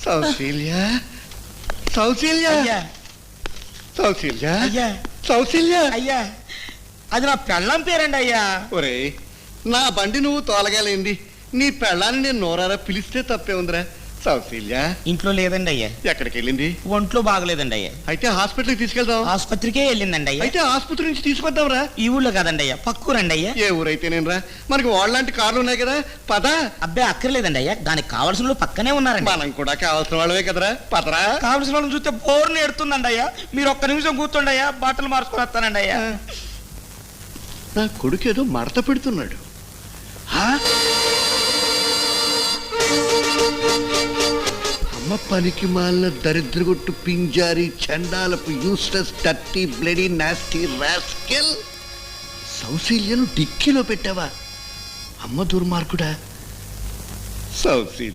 సౌశీల్య సౌశీల్య అయ్యా సౌశీల్య అయ్యా సౌశీల్య అయ్యా అది నా పెళ్ళం పేరండి అయ్యా. ఒరే నా బండి నువ్వు తోలగాలేంది, నీ పెళ్ళాన్ని నేను నోరారా పిలిస్తే తప్పే ఉందిరా. సౌశీల్య ఇంట్లో లేదండి అయ్యా. ఎక్కడికి వెళ్ళింది? ఒంట్లో బాగలేదండి అయ్యా. అయితే హాస్పిటల్కి తీసుకెళ్దాం. ఆసుపత్రికే వెళ్ళిందండి అయ్యా. అయితే ఆసుపత్రి నుంచి తీసుకొద్దాంరా. ఈ ఊళ్ళో కాదండి అయ్యా, పక్కూరండి అయ్యా. ఏ ఊరైతే నేనురా, మనకి వాళ్ళంటి కార్లు ఉన్నాయి కదా, పద. అబ్బాయి అక్కర్లేదండి అయ్యా, దానికి కావాల్సిన వాళ్ళు పక్కనే ఉన్నారండి. మనం కూడా కావాల్సిన వాళ్ళవే కదరా, పదరా. కావాల్సిన వాళ్ళని చూస్తే బోర్ని ఎడుతుందండి అయ్యా. మీరు ఒక్క నిమిషం కూర్చోండి అయ్యా, బట్టలు మార్చుకొని వస్తానండి అయ్యా. నా కొడుకు ఏదో మడత పెడుతున్నాడు. అమ్మ పనికి మాలిన దరిద్రగొట్టు పింజారి చండాలపు useless dirty bloody nasty rascal. సౌశీల్యను డిక్కీలో పెట్టావా? అమ్మ దుర్మార్గుడా. సౌశీల్య